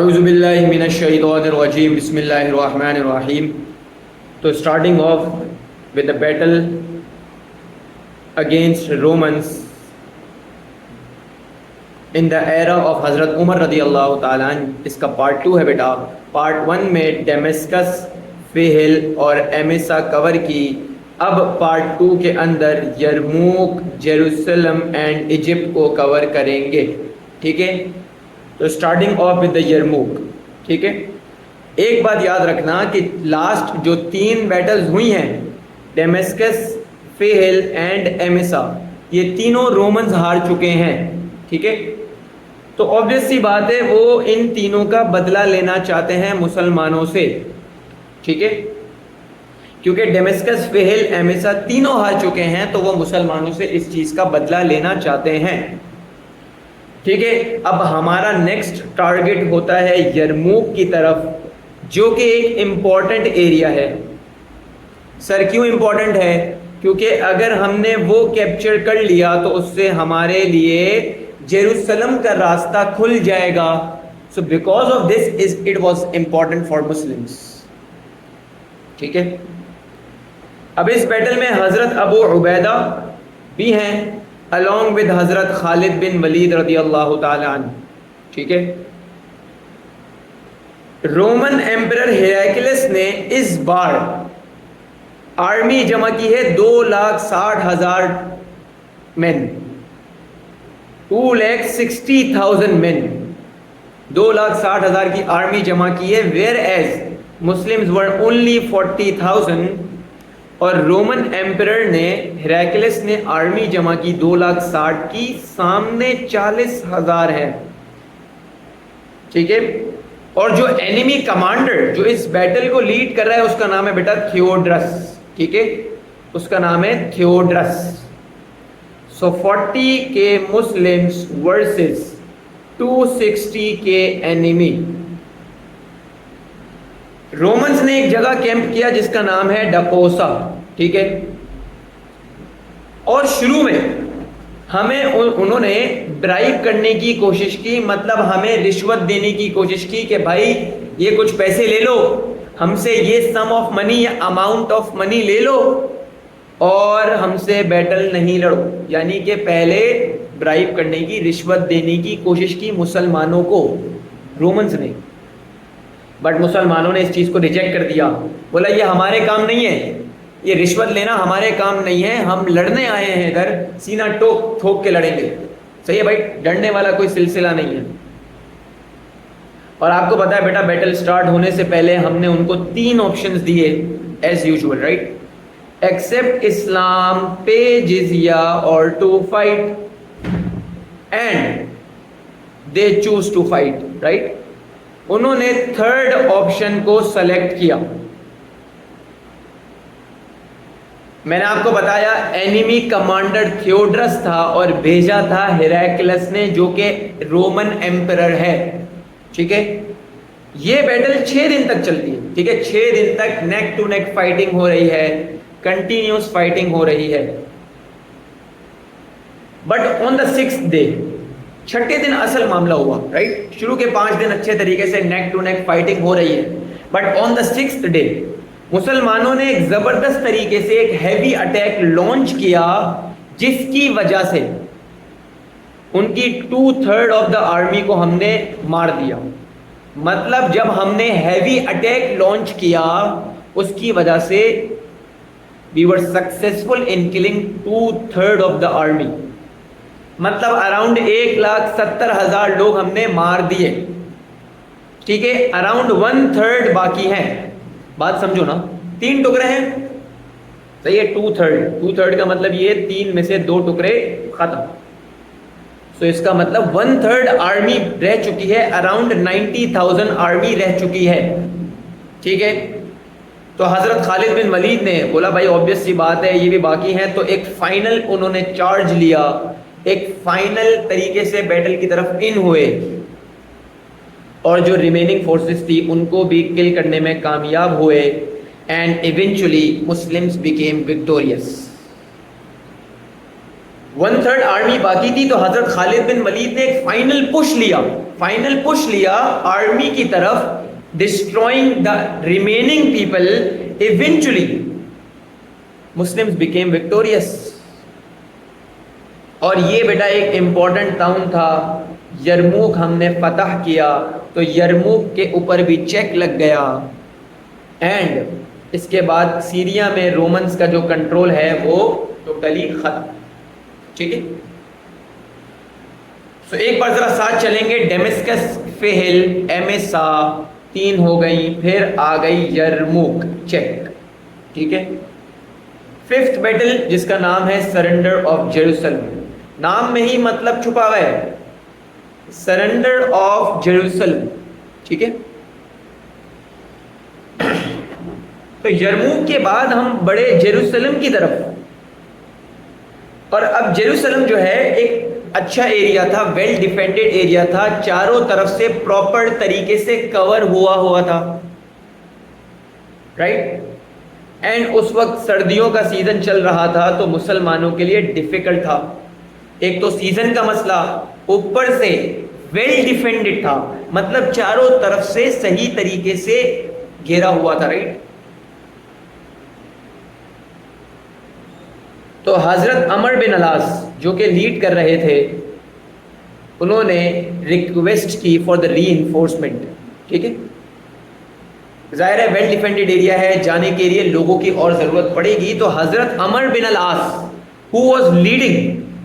اعوذ باللہ من الشیطان الرجیم بسم اللہ الرحمن الرحیم. تو starting off with the battle against Romans in the era of حضرت عمر رضی اللہ تعالیٰ عنہ. اس کا پارٹ 2 ہے بیٹا. پارٹ 1 میں ڈیمسکس، فہل اور ایمیسا کور کی. اب پارٹ 2 کے اندر یرموک، جیروسلم اینڈ ایجپٹ کو کور کریں گے. ٹھیک ہے، تو starting of with the Yarmouk. ٹھیک ہے، ایک بات یاد رکھنا کہ لاسٹ جو 3 بیٹلز ہوئی ہیں، ڈیمسکس، فہل اینڈ ایمیسا، یہ تینوں رومنز ہار چکے ہیں. ٹھیک ہے، تو obvious سی بات ہے وہ ان تینوں کا بدلہ لینا چاہتے ہیں مسلمانوں سے. ٹھیک ہے، کیونکہ ڈیمسکس، فہل، ایمیسا تینوں ہار چکے ہیں تو وہ مسلمانوں سے اس چیز کا بدلہ لینا چاہتے ہیں. ٹھیک ہے، اب ہمارا نیکسٹ ٹارگٹ ہوتا ہے یرموک کی طرف، جو کہ ایک امپورٹنٹ ایریا ہے. سر کیوں امپورٹنٹ ہے؟ کیونکہ اگر ہم نے وہ کیپچر کر لیا تو اس سے ہمارے لیے جیروسلم کا راستہ کھل جائے گا. So because of this it was important for Muslims. ٹھیک ہے، اب اس بیٹل میں حضرت ابو عبیدہ بھی ہیں along with حضرت خالد بن ولید رضی اللہ تعالی عنہ. ٹھیک ہے، رومن ایمپرر ہیراکلس نے اس بار آرمی جمع کی ہے 2,60,000 مین، 2,60,000 مین، 2,60,000 کی آرمی جمع کی ہے. Where as Muslims were only 40,000. اور رومن ایمپرر نے، ہیراکلس نے آرمی جمع کی 2,60,000 کی، سامنے 40,000 ہے. ٹھیک ہے، اور جو اینیمی کمانڈر جو اس بیٹل کو لیڈ کر رہا ہے اس کا نام ہے بیٹا تھیوڈرس. ٹھیک ہے، اس کا نام ہے تھیوڈرس. سو 40 کے مسلمس ورسز 260 کے اینیمی. رومنز نے ایک جگہ کیمپ کیا جس کا نام ہے ڈپوسا. ٹھیک ہے، اور شروع میں ہمیں انہوں نے برائب کرنے کی کوشش کی، مطلب ہمیں رشوت دینے کی کوشش کی کہ بھائی یہ کچھ پیسے لے لو ہم سے، یہ سم آف منی یا اماؤنٹ آف منی لے لو اور ہم سے بیٹل نہیں لڑو. یعنی کہ پہلے برائب کرنے کی، رشوت دینے کی کوشش کی مسلمانوں کو رومنز نے. بٹ مسلمانوں نے اس چیز کو ریجیکٹ کر دیا. بولا یہ ہمارے کام نہیں ہے، یہ رشوت لینا ہمارے کام نہیں ہے، ہم لڑنے آئے ہیں ادھر، سینہ ٹوک ٹھوک کے لڑیں گے. صحیح ہے بھائی، ڈرنے والا کوئی سلسلہ نہیں ہے. اور آپ کو پتا ہے بیٹا بیٹل سٹارٹ ہونے سے پہلے ہم نے ان کو 3 آپشنز دیے as usual, right? Except Islam, pay jizya اور to fight. And they choose to fight, right? انہوں نے 3rd آپشن کو سلیکٹ کیا. میں نے آپ کو بتایا اینیمی کمانڈر تھیوڈرس تھا اور بھیجا تھا ہیراکلس نے جو کہ رومن ایمپرر ہے. ٹھیک ہے، یہ بیٹل 6 دن تک چلتی ہے. ٹھیک ہے، 6 دن تک نیک ٹو نیک فائٹنگ ہو رہی ہے، کنٹینیوس فائٹنگ ہو رہی ہے. But on the 6th day, 6ٹھے دن اصل معاملہ ہوا، رائٹ؟ شروع کے 5 دن اچھے طریقے سے نیک ٹو نیک فائٹنگ ہو رہی ہے. But on the 6th day مسلمانوں نے ایک زبردست طریقے سے ایک ہیوی اٹیک لانچ کیا، جس کی وجہ سے ان کی 2/3 آف دا آرمی کو ہم نے مار دیا. مطلب جب ہم نے ہیوی اٹیک لانچ کیا اس کی وجہ سے we were successful in killing 2/3 of the army. مطلب اراؤنڈ 1,70,000 لوگ ہم نے مار دیے. ٹھیک ہے، اراؤنڈ 1/3 باقی ہیں. بات سمجھو نا، 3 ٹکڑے ہیں. صحیح ہے، 2/3 کا مطلب یہ 3 میں سے 2 ٹکڑے ختم. سو اس کا مطلب 1/3 آرمی رہ چکی ہے، اراؤنڈ 90,000 آرمی رہ چکی ہے. ٹھیک ہے، تو حضرت خالد بن ولید نے بولا بھائی obvious سی بات ہے یہ بھی باقی ہیں، تو ایک فائنل انہوں نے چارج لیا، ایک فائنل طریقے سے بیٹل کی طرف ان ہوئے اور جو ریمیننگ فورسز تھی ان کو بھی کل کرنے میں کامیاب ہوئے. And eventually Muslims became victorious. 1/3 army باقی تھی تو حضرت خالد بن ولید نے ایک فائنل پش لیا فائنل پش لیا آرمی کی طرف, destroying the remaining people. Eventually Muslims became victorious. اور یہ بیٹا ایک امپورٹنٹ ٹاؤن تھا, یرموک ہم نے فتح کیا تو یرموک کے اوپر بھی چیک لگ گیا, اینڈ اس کے بعد سیریا میں رومنز کا جو کنٹرول ہے وہ ٹوٹلی ختم. ٹھیک ہے, سو ایک بار ذرا ساتھ چلیں گے. ڈیمسکس, فہل, ایمیسا 3 ہو گئی, پھر آ گئی یرموک, چیک. ٹھیک ہے, 5th بیٹل جس کا نام ہے سرنڈر آف جیروسلم. نام میں ہی مطلب چھپا ہوا ہے, سرنڈر آف جیروسلم. ٹھیک ہے, تو یرموک کے بعد ہم بڑے جیروسلم کی طرف, اور اب جیروسلم جو ہے ایک اچھا ایریا تھا, ویل ڈیفینڈڈ ایریا تھا, چاروں طرف سے پراپر طریقے سے کور ہوا تھا, رائٹ. اینڈ اس وقت سردیوں کا سیزن چل رہا تھا تو مسلمانوں کے لیے ڈیفیکلٹ تھا. ایک تو سیزن کا مسئلہ, اوپر سے ویل ڈیفینڈڈ تھا, مطلب چاروں طرف سے صحیح طریقے سے گھیرا ہوا تھا, رائٹ. تو حضرت عمر بن العاص جو کہ لیڈ کر رہے تھے, انہوں نے ریکویسٹ کی فار دا ری انفورسمنٹ. ٹھیک ہے, ظاہر ہے ویل ڈیفینڈڈ ایریا ہے, جانے کے لیے لوگوں کی اور ضرورت پڑے گی. تو حضرت عمر بن العاص who was leading,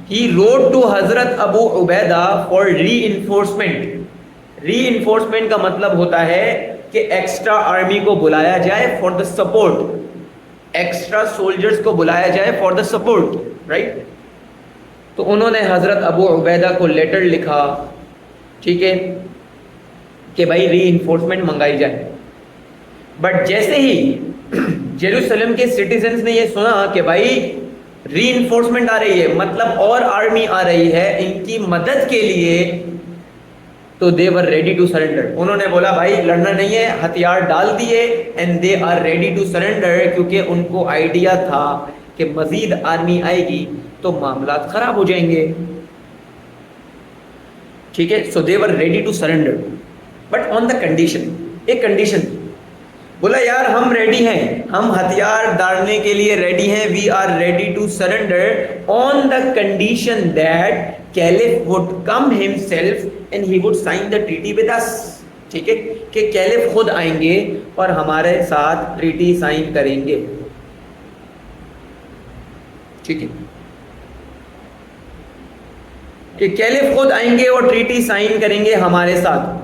he wrote to حضرت ابو عبیدہ for reinforcement. reinforcement کا مطلب ہوتا ہے کہ ایکسٹرا آرمی کو بلایا جائے for the support, extra soldiers کو بلایا جائے فار دا سپورٹ, رائٹ. تو انہوں نے حضرت ابو عبیدہ کو لیٹر لکھا, ٹھیک ہے, کہ بھائی ری انفورسمنٹ منگائی جائے. بٹ جیسے ہی جیروسلم کے سٹیزنز نے یہ سنا کہ بھائی ری انفورسمنٹ آ رہی ہے, مطلب اور آرمی آ رہی ہے ان کی مدد کے لیے, تو دے ور ریڈی ٹو سرنڈر. انہوں نے بولا بھائی لڑنا نہیں ہے, ہتھیار ڈال دیے, and they are ready to surrender, کیونکہ ان کو آئیڈیا تھا کہ مزید آرمی آئے گی تو معاملات خراب ہو جائیں گے. ٹھیک ہے, so they were ready to surrender, but on the condition, ایک کنڈیشن. بولا یار ہم ریڈی ہیں, ہم ہتھیار ڈالنے کے لیے ریڈی ہیں, we are ready to surrender on the condition that caliph would come himself and he would sign the treaty with us. ٹھیک ہے, کہ کیلف خود آئیں گے اور ہمارے ساتھ ٹریٹی سائن کریں گے. ٹھیک ہے, کہ کیلف خود آئیں گے اور ٹریٹی سائن کریں گے ہمارے ساتھ.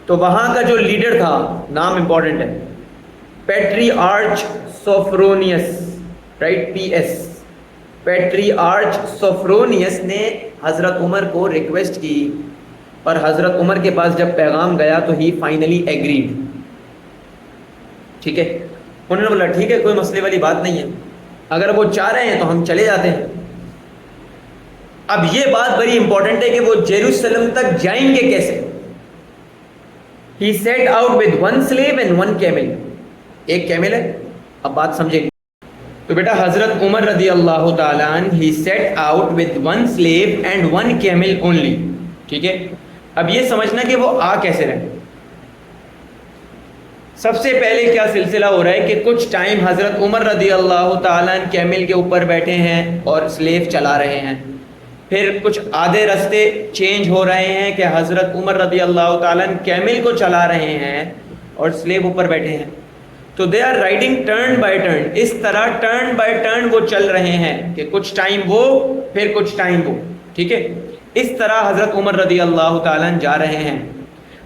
تو وہاں کا جو لیڈر تھا, نام امپورٹنٹ ہے, patriarch Sophronius, right, P S, patriarch Sophronius نے حضرت عمر کو ریکویسٹ کی, اور حضرت عمر کے پاس جب پیغام گیا تو ہی فائنلی ایگریڈ. ٹھیک ہے, انہوں نے بولا ٹھیک ہے کوئی مسئلے والی بات نہیں ہے, اگر وہ چاہ رہے ہیں تو ہم چلے جاتے ہیں. اب یہ بات بڑی امپورٹنٹ ہے کہ وہ جیروسلم تک جائیں گے کیسے. He set out with 1 slave and 1 camel. ایک کیمل ہے, اب بات سمجھیں گے. تو بیٹا حضرت عمر رضی اللہ تعالیٰ عنہ he set out with 1 slave and 1 camel only. ٹھیک ہے, اب یہ سمجھنا کہ وہ آ کیسے رہے. سب سے پہلے کیا سلسلہ ہو رہا ہے کہ کچھ ٹائم حضرت عمر رضی اللہ تعالیٰ عنہ کیمل کے اوپر بیٹھے ہیں اور سلیو چلا رہے ہیں. پھر کچھ آدھے رستے چینج ہو رہے ہیں کہ حضرت عمر رضی اللہ تعالیٰ عنہ کیمل کو چلا رہے ہیں اور سلیو اوپر بیٹھے ہیں. تو they are riding turn by turn, اس طرح ٹرن بائی ٹرن وہ چل رہے ہیں کہ کچھ ٹائم وہ پھر کچھ ٹائم وہ. ٹھیک ہے, اس طرح حضرت عمر رضی اللہ تعالیٰ عنہ جا رہے ہیں.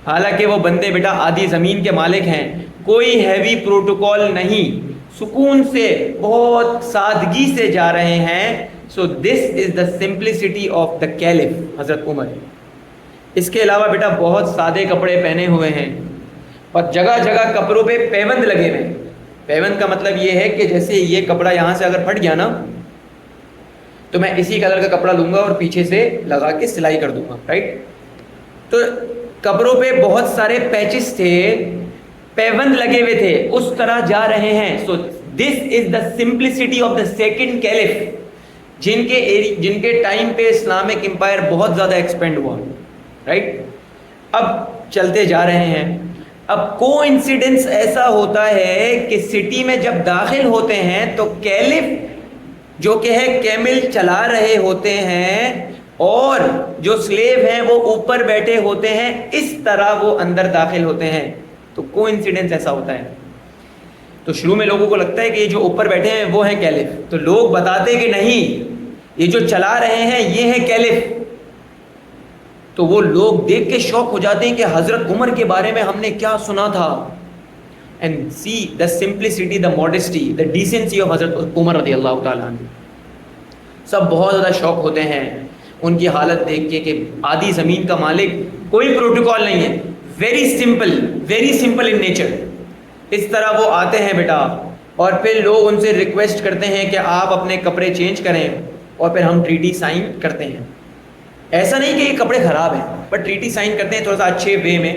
حالانکہ وہ بندے بیٹا آدھی زمین کے مالک ہیں, کوئی ہیوی پروٹوکول نہیں, سکون سے بہت سادگی سے جا رہے ہیں. So this is the simplicity of the caliph حضرت عمر. اس کے علاوہ بیٹا بہت سادے کپڑے پہنے ہوئے ہیں اور جگہ جگہ کپڑوں پہ پیوند لگے ہوئے ہیں. پیوند کا مطلب یہ ہے کہ جیسے یہ کپڑا یہاں سے اگر پھٹ گیا نا تو میں اسی کلر کا کپڑا لوں گا اور پیچھے سے لگا کے سلائی کر دوں گا, رائٹ. تو کپڑوں پہ بہت سارے پیچز تھے, پیوند لگے ہوئے تھے, اس طرح جا رہے ہیں. So this is the simplicity of the second caliph, جن کے ٹائم پہ اسلامک امپائر بہت زیادہ ایکسپینڈ ہوا, رائٹ. اب چلتے جا رہے ہیں. اب کو انسیڈنس ایسا ہوتا ہے کہ سٹی میں جب داخل ہوتے ہیں تو کیلف جو کہ ہے کیمل چلا رہے ہوتے ہیں اور جو سلیو ہیں وہ اوپر بیٹھے ہوتے ہیں, اس طرح وہ اندر داخل ہوتے ہیں. تو کو انسیڈنس ایسا ہوتا ہے. تو شروع میں لوگوں کو لگتا ہے کہ یہ جو اوپر بیٹھے ہیں وہ ہیں کیلف, تو لوگ بتاتے کہ نہیں یہ جو چلا رہے ہیں یہ ہے کیلف. تو وہ لوگ دیکھ کے شوق ہو جاتے ہیں کہ حضرت عمر کے بارے میں ہم نے کیا سنا تھا. And see the simplicity, the modesty, the decency of Hazrat Umar رضی اللہ تعالیٰ عنہ. سب بہت زیادہ شوق ہوتے ہیں ان کی حالت دیکھ کے کہ آدھی زمین کا مالک, کوئی پروٹوکول نہیں ہے, ویری سمپل ان نیچر. اس طرح وہ آتے ہیں بیٹا, اور پھر لوگ ان سے ریکویسٹ کرتے ہیں کہ آپ اپنے کپڑے چینج کریں اور پھر ہم ٹریٹی سائن کرتے ہیں. ایسا نہیں کہ یہ کپڑے خراب ہیں, بٹ ٹریٹی سائن کرتے ہیں تھوڑا سا اچھے وے میں,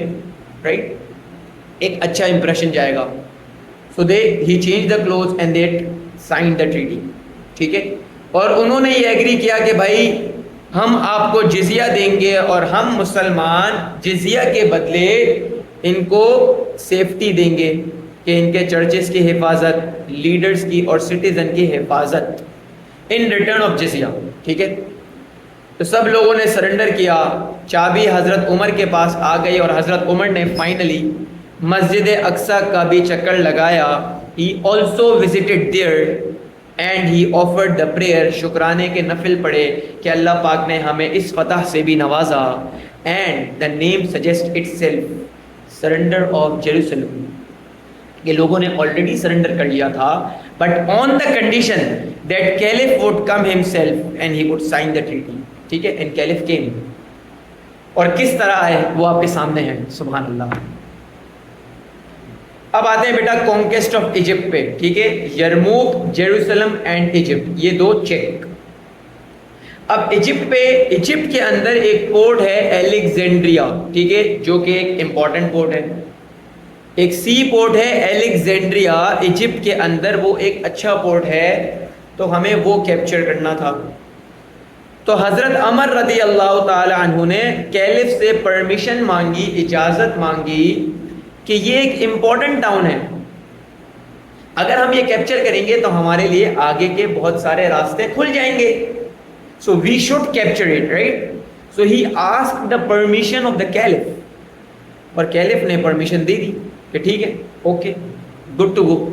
رائٹ, ایک اچھا امپریشن جائے گا. So they he change the cloth and they sign the treaty. ٹھیک ہے, اور انہوں نے یہ ایگری کیا کہ بھائی ہم آپ کو جزیہ دیں گے اور ہم مسلمان جزیہ کے بدلے ان کو سیفٹی دیں گے کہ ان کے چرچز کی حفاظت, لیڈرز کی اور سٹیزن کی حفاظت ان ریٹرن آف جزیہ. ٹھیک ہے, تو سب لوگوں نے سرنڈر کیا. چابی حضرت عمر کے پاس آ گئی اور حضرت عمر نے فائنلی مسجد اقصیٰ کا بھی چکر لگایا. He also visited there and he offered the prayer. شکرانے کے نفل پڑھے کہ اللہ پاک نے ہمیں اس فتح سے بھی نوازا. And the name suggest itself surrender of Jerusalem. یہ لوگوں نے آلریڈی سرنڈر کر لیا تھا, but on the condition that caliph would come himself and he would sign the treaty. ٹھیک ہے, اینڈ کیلف کیم. اور کس طرح ہے وہ آپ کے سامنے ہے. سبحان اللہ. اب آتے ہیں بیٹا کانکویسٹ آف ایجپٹ پہ. ٹھیک ہے, یرموک, جیروسلم اینڈ ایجپٹ, یہ دو چیک. اب ایجپٹ پہ, ایجپٹ کے اندر ایک پورٹ ہے الیگزینڈریا. ٹھیک ہے, جو کہ ایک امپورٹنٹ پورٹ ہے, ایک سی پورٹ ہے الیگزینڈریا ایجپٹ کے اندر. وہ ایک اچھا پورٹ ہے, تو ہمیں وہ کیپچر کرنا تھا. تو حضرت عمر رضی اللہ تعالی عنہ نے کیلف سے پرمیشن مانگی, اجازت مانگی کہ یہ ایک امپورٹنٹ ٹاؤن ہے, اگر ہم یہ کیپچر کریں گے تو ہمارے لیے آگے کے بہت سارے راستے کھل جائیں گے. So we should capture it, right. So he asked the permission of the caliph, اور کیلف نے پرمیشن دے دی کہ ٹھیک ہے, اوکے, گڈ ٹو گو.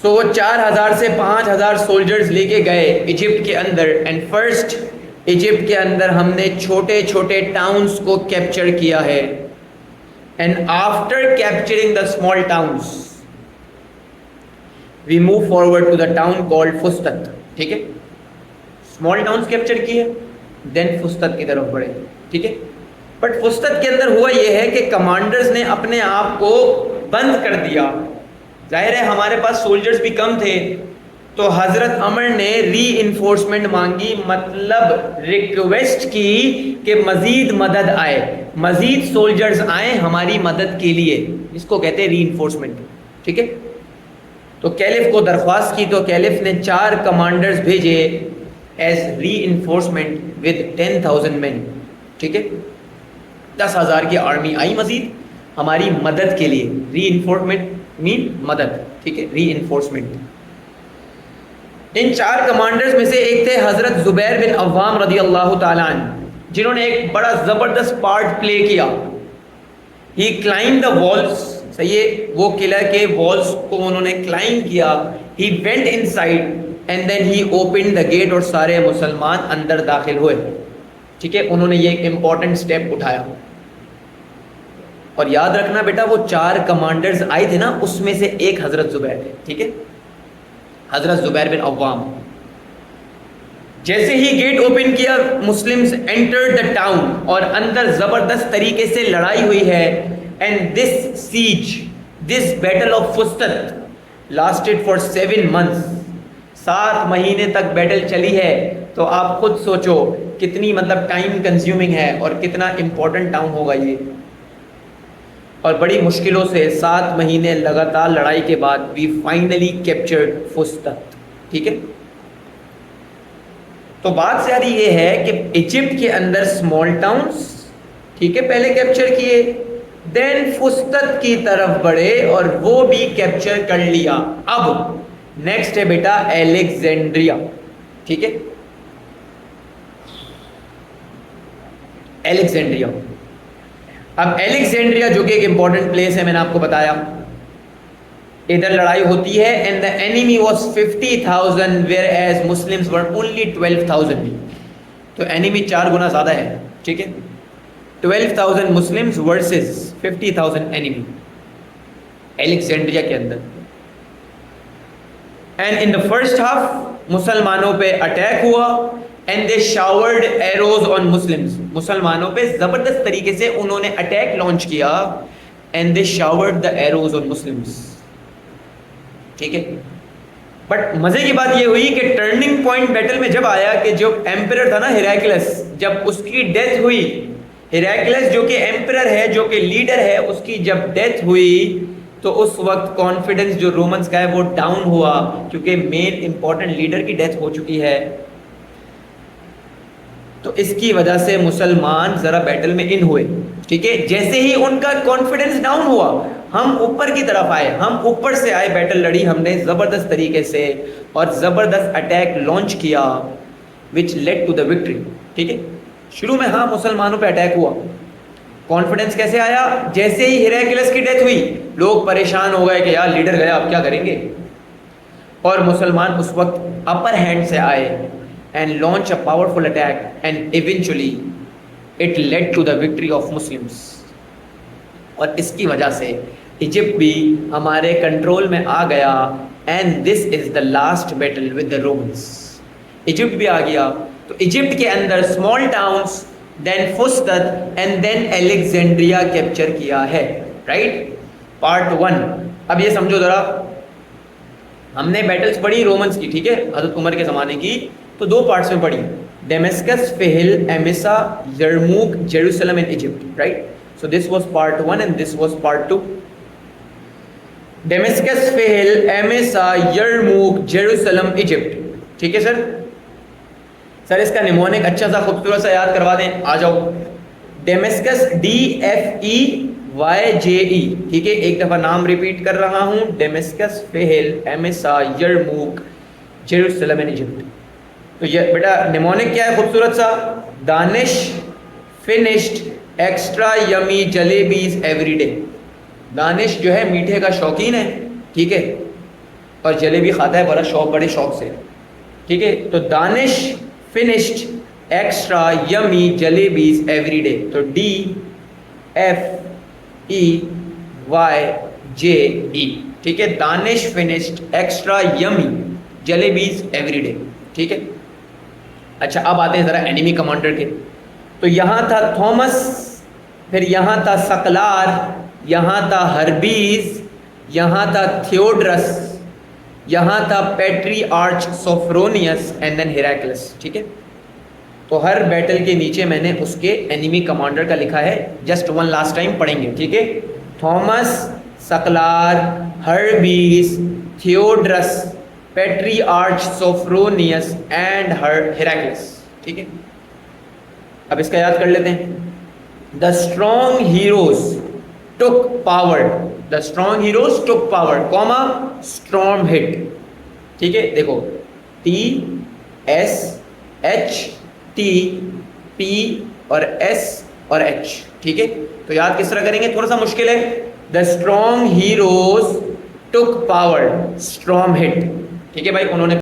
سو وہ 4000 سے 5000 سولجرز لے کے گئے ایجپٹ کے اندر. اینڈ فرسٹ ایجپٹ کے اندر ہم نے چھوٹے چھوٹے ٹاؤنز کو کیپچر کیا ہے. And after capturing the small towns we move forward to the town called Fustat. ٹھیک ہے, اسمال ٹاؤنز کیپچر کیے, دین فستت کی طرف بڑھے. ٹھیک ہے, بٹ فستت کے اندر ہوا یہ ہے کہ کمانڈرز نے اپنے آپ کو بند کر دیا. ظاہر ہے ہمارے پاس سولجرز بھی کم تھے, تو حضرت عمر نے ری انفورسمنٹ مانگی, مطلب ریکویسٹ کی کہ مزید مدد آئے, مزید سولجرز آئیں ہماری مدد کے لیے. اس کو کہتے ہیں ری انفورسمنٹ. ٹھیک ہے, تو کیلف کو درخواست کی, تو کیلف نے 4 کمانڈرز بھیجے ایز ری انفورسمنٹ ود 10,000 مین. ٹھیک ہے, 10,000 کی آرمی آئی مزید ہماری مدد کے لیے. ری انفورسمنٹ مین مدد. ٹھیک ہے, ری انفورسمنٹ. ان 4 کمانڈرز میں سے ایک تھے حضرت زبیر بن عوام رضی اللہ تعالیٰ عنہ, جنہوں نے ایک بڑا زبردست پارٹ پلے کیا. ہی کلائمب دا والز. صحیح ہے, وہ قلعہ کے والز کو انہوں نے کلائمب کیا. He went inside and then he open the gate, اور سارے مسلمان اندر داخل ہوئے. ٹھیک ہے, انہوں نے یہ ایک امپورٹنٹ اسٹیپ اٹھایا. اور یاد رکھنا بیٹا, وہ 4 کمانڈرز آئے تھے نا, اس میں سے ایک حضرت زبیر تھے. ٹھیک ہے, حضرت زبیر بن عوام. جیسے ہی گیٹ اوپن کیا, مسلمز انٹرڈ دا ٹاؤن, اور اندر زبردست طریقے سے لڑائی ہوئی ہے. And this siege, this battle of Fustat lasted for 7 months. 7 مہینے تک بیٹل چلی ہے. تو آپ خود سوچو کتنی مطلب ٹائم کنزیومنگ ہے اور کتنا امپورٹنٹ ٹاؤن ہوگا یہ. اور بڑی مشکلوں سے 7 مہینے لگاتار لڑائی کے بعد وی فائنلی کیپچرڈ فستت. ٹھیک ہے, تو بات ساری یہ ہے کہ ایجپٹ کے اندر اسمال ٹاؤنز ٹھیک ہے, پہلے کیپچر کیے, دین فستت کی طرف بڑھے اور وہ بھی کیپچر کر لیا. اب نیکسٹ ہے بیٹا الیگزینڈریا. ٹھیک ہے, الیگزینڈریا. اب الیگزینڈریا جو کہ ایک امپورٹنٹ پلیس ہے, میں نے آپ کو بتایا, ادھر لڑائی ہوتی ہے, and the enemy was 50,000 whereas Muslims were only 12,000. تو enemy 4 گنا زیادہ ہے. ٹھیک ہے, 12,000 Muslims versus 50,000 enemy الیگزینڈریا کے اندر. And in the first half مسلمانوں پہ اٹیک ہوا, and they showered arrows on Muslims. مسلمانوں پہ زبردست طریقے سے انہوں نے اٹیک لانچ کیا, and they showered the arrows on Muslims. ٹھیک ہے, بٹ مزے کی بات یہ ہوئی کہ ٹرننگ پوائنٹ بیٹل میں جب آیا کہ جو ایمپرر تھا نا ہیراکلس, جب اس کی ڈیتھ ہوئی, ہیراکلس جو کہ ایمپرر ہے, جو کہ لیڈر ہے, اس کی جب ڈیتھ ہوئی تو اس وقت کانفیڈنس جو رومنس کا ہے وہ ڈاؤن ہوا, کیونکہ مین امپورٹنٹ لیڈر کی ڈیتھ ہو چکی ہے. تو اس کی وجہ سے مسلمان ذرا بیٹل میں ان ہوئے. ٹھیک ہے, جیسے ہی ان کا کانفیڈنس ڈاؤن ہوا, ہم اوپر کی طرف آئے, ہم اوپر سے آئے, بیٹل لڑی ہم نے زبردست طریقے سے اور زبردست اٹیک لانچ کیا which lead to the victory. ٹھیک ہے, شروع میں ہاں مسلمانوں پہ اٹیک ہوا, کانفیڈنس کیسے آیا, جیسے ہی ہیراکلس کی ڈیتھ ہوئی لوگ پریشان ہو گئے کہ یار لیڈر گیا اب کیا کریں گے, اور مسلمان اس وقت اپر ہینڈ سے آئے and launch a powerful attack, and eventually it led to the victory of Muslims. اور اس کی وجہ سے ایجپٹ بھی ہمارے کنٹرول میں آ گیا, and this is the last battle with the Romans. Egypt بھی آ گیا, تو ایجپٹ کے اندر small towns, then فستت and then Alexandria capture کیا ہے. Right, part 1. اب یہ سمجھو ذرا, ہم نے بیٹلز پڑھی رومنس کی, ٹھیک ہے, حضرت عمر کے زمانے کی, تو 2 پارٹس میں پڑھی, Damascus, Fahl, Emesa, Yarmouk, Jerusalem in Egypt. Right, so this was part 1 and this was part 2. Damascus, Fahl, Emesa, Yarmouk, Jerusalem, Egypt. ٹھیک ہے سر, سر اس کا نیمونک اچھا سا خوبصورت سا یاد کروا دیں, آ جاؤ. ڈیمسکس, DFEYJE. ٹھیک ہے, ایک دفعہ نام ریپیٹ کر رہا ہوں, ڈیمسکس, Fahl, Emesa, Yarmouk, Jerusalem in Egypt. تو یہ بیٹا نیمونک کیا ہے خوبصورت سا, دانش, finished, extra یمی jalebis every day. دانش جو ہے میٹھے کا شوقین ہے, ٹھیک ہے, اور جلیبی کھاتا ہے بڑے شوق سے. ٹھیک ہے, تو دانش, finished, extra یمی jalebis every day. تو DFEYJE. ٹھیک ہے, دانش, finished, extra یمی jalebis every day. ٹھیک ہے, اچھا اب آتے ہیں ذرا اینیمی کمانڈر کے. تو یہاں تھا تھامس, پھر یہاں تھا سکلار, یہاں تھا ہربیز, یہاں تھا تھیوڈرس, یہاں تھا پیٹری آرچ سوفرونیس, اینڈ دین ہیراکلس. ٹھیک ہے, تو ہر بیٹل کے نیچے میں نے اس کے اینیمی کمانڈر کا لکھا ہے, جسٹ ون لاسٹ ٹائم پڑھیں گے. ٹھیک ہے, Thomas, Sklar, Herbis, Theodorus, patriarch Sophronius and Heraclius. ٹھیک ہے, اب اس کا یاد کر لیتے ہیں. The strong heroes tick power, the strong heroes tick power, comma, storm hit. ٹھیک ہے, دیکھو TSHTP اور S اور H. ٹھیک ہے, تو یاد کس طرح کریں گے, تھوڑا سا مشکل ہے. The strong heroes tick power, storm hit. ٹھیک ہے بھائی, انہوں نے